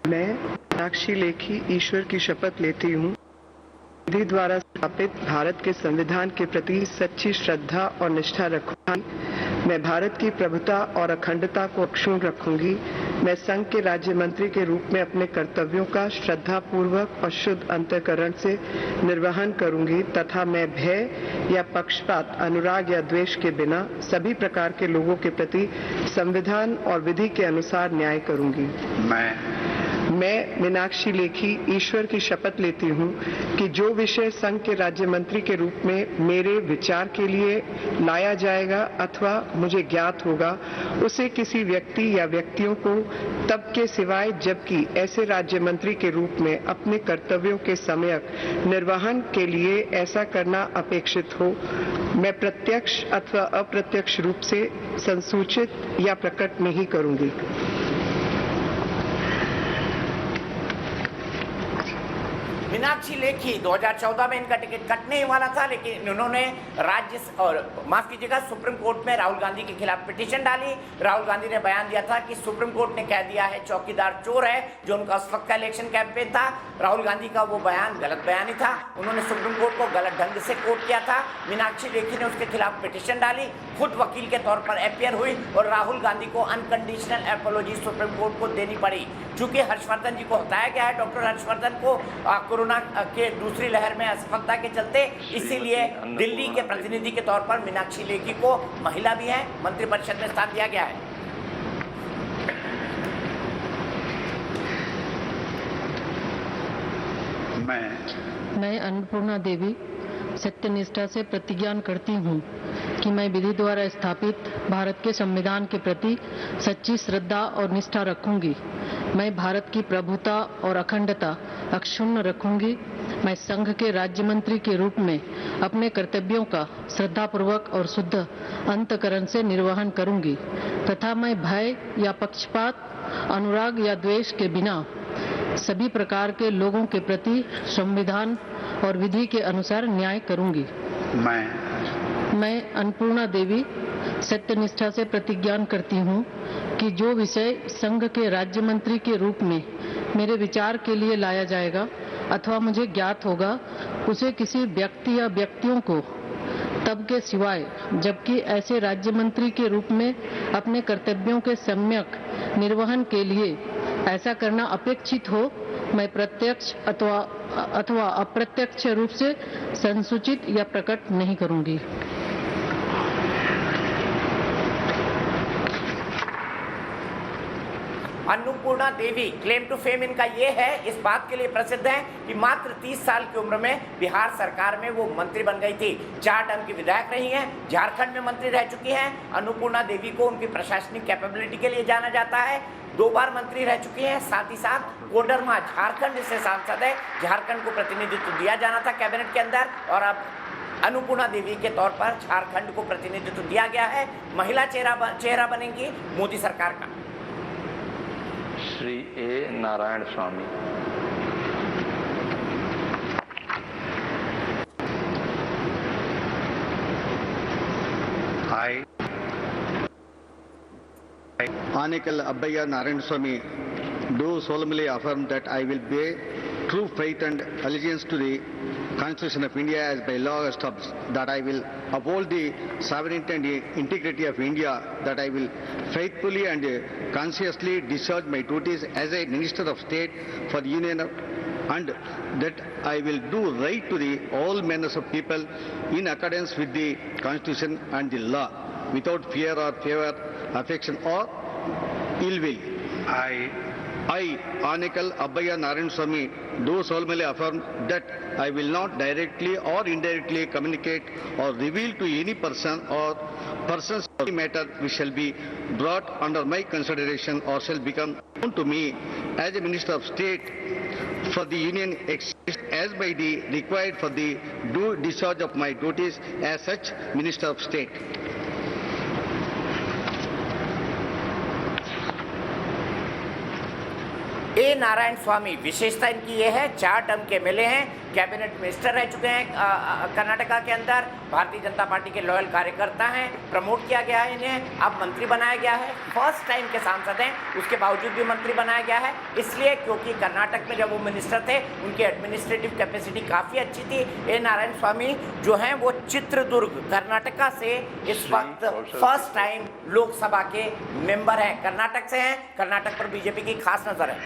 मैं मीनाक्षी लेखी ईश्वर की शपथ लेती हूँ विधि द्वारा स्थापित भारत के संविधान के प्रति सच्ची श्रद्धा और निष्ठा रखूंगी। मैं भारत की प्रभुता और अखंडता को अक्षुण्ण रखूंगी। मैं संघ के राज्य मंत्री के रूप में अपने कर्तव्यों का श्रद्धापूर्वक और शुद्ध अंतःकरण से निर्वहन करूंगी तथा मैं भय या पक्षपात, अनुराग या द्वेष के बिना सभी प्रकार के लोगों के प्रति संविधान और विधि के अनुसार न्याय करूंगी। मैं मीनाक्षी लेखी ईश्वर की शपथ लेती हूँ कि जो विषय संघ के राज्य मंत्री के रूप में मेरे विचार के लिए लाया जाएगा अथवा मुझे ज्ञात होगा, उसे किसी व्यक्ति या व्यक्तियों को तब के सिवाय जबकि ऐसे राज्य मंत्री के रूप में अपने कर्तव्यों के सम्यक निर्वहन के लिए ऐसा करना अपेक्षित हो, मैं प्रत्यक्ष अथवा अप्रत्यक्ष रूप से संसूचित या प्रकट नहीं करूंगी। मीनाक्षी लेखी 2014 में इनका टिकट कटने ही वाला था, लेकिन उन्होंने सुप्रीम कोर्ट में राहुल गांधी के खिलाफ पिटीशन डाली। राहुल गांधी ने बयान दिया था कि सुप्रीम कोर्ट ने कह दिया है चौकीदार चोर है, जो उनका उस वक्त का इलेक्शन कैंपेन था। राहुल गांधी का वो बयान गलत बयान ही था, उन्होंने सुप्रीम कोर्ट को गलत ढंग से कोट किया था। मीनाक्षी लेखी ने उसके खिलाफ पिटीशन डाली, खुद वकील के तौर पर अपियर हुई और राहुल गांधी को अनकंडीशनल एपोलॉजी सुप्रीम कोर्ट को देनी पड़ी। चूंकि हर्षवर्धन जी को हटाया गया है, डॉक्टर हर्षवर्धन को कोरोना के दूसरी लहर में असफलता के चलते, इसीलिए दिल्ली के प्रतिनिधि के तौर पर मीनाक्षी लेखी को, महिला भी है, मंत्रिपरिषद में स्थान दिया गया है। मैं अन्नपूर्णा देवी सत्यनिष्ठा से प्रतिज्ञा करती हूँ कि मैं विधि द्वारा स्थापित भारत के संविधान के प्रति सच्ची श्रद्धा और निष्ठा रखूंगी। मैं भारत की प्रभुता और अखंडता अक्षुण्ण रखूंगी। मैं संघ के राज्य मंत्री के रूप में अपने कर्तव्यों का श्रद्धापूर्वक और शुद्ध अंतःकरण से निर्वहन करूंगी तथा मैं भय या पक्षपात, अनुराग या द्वेष के बिना सभी प्रकार के लोगों के प्रति संविधान और विधि के अनुसार न्याय करूंगी। मैं अन्नपूर्णा देवी सत्यनिष्ठा से प्रतिज्ञा करती हूँ कि जो विषय संघ के राज्य मंत्री के रूप में मेरे विचार के लिए लाया जाएगा अथवा मुझे ज्ञात होगा, उसे किसी व्यक्ति या व्यक्तियों को तब के सिवाय जबकि ऐसे राज्य मंत्री के रूप में अपने कर्तव्यों के सम्यक निर्वहन के लिए ऐसा करना अपेक्षित हो, मैं प्रत्यक्ष अथवा अप्रत्यक्ष रूप से संसूचित या प्रकट नहीं करूंगी। अन्नपूर्णा देवी क्लेम टू फेम इनका ये है, इस बात के लिए प्रसिद्ध है कि मात्र 30 साल की उम्र में बिहार सरकार में वो मंत्री बन गई थी। 4 टर्म की विधायक रही हैं, झारखंड में मंत्री रह चुकी हैं। अन्नपूर्णा देवी को उनकी प्रशासनिक कैपेबिलिटी के लिए जाना जाता है। 2 बार मंत्री रह चुकी हैं। साथ ही साथ कोडरमा झारखंड से सांसद है, झारखंड को प्रतिनिधित्व दिया जाना था कैबिनेट के अंदर और अब अन्नपूर्णा देवी के तौर पर झारखंड को प्रतिनिधित्व दिया गया है। महिला चेहरा बनेंगी मोदी सरकार का। श्री ए नारायण स्वामी। Anikal Abbayya Narayan Swami do solemnly affirm that I will bear true faith and allegiance to the Constitution of India as by law established, that I will uphold the sovereignty and the integrity of India, that I will faithfully and consciously discharge my duties as a Minister of State for the Union of, and that I will do right to the all manners of people in accordance with the Constitution and the law, without fear or favor, affection or ill will. I, Anikal Abbayya Narayan Swami, do solemnly affirm that I will not directly or indirectly communicate or reveal to any person or persons or matter which shall be brought under my consideration or shall become known to me as a Minister of State for the Union as by the required for the due discharge of my duties as such Minister of State. ए नारायण स्वामी, विशेषता इनकी ये है 4 term के मिले हैं, cabinet minister रह चुके हैं कर्नाटका के अंदर, भारतीय जनता पार्टी के लॉयल कार्यकर्ता हैं, प्रमोट किया गया है इन्हें, अब मंत्री बनाया गया है, फर्स्ट टाइम के सांसद हैं, उसके बावजूद भी मंत्री बनाया गया है, इसलिए क्योंकि कर्नाटक में जब वो मिनिस्टर थे उनकी एडमिनिस्ट्रेटिव कैपेसिटी काफ़ी अच्छी थी। ए नारायण स्वामी जो हैं वो चित्रदुर्ग कर्नाटका से इस वक्त फर्स्ट टाइम लोकसभा के मेंबर हैं, कर्नाटक से हैं, कर्नाटक पर बीजेपी की खास नज़र है।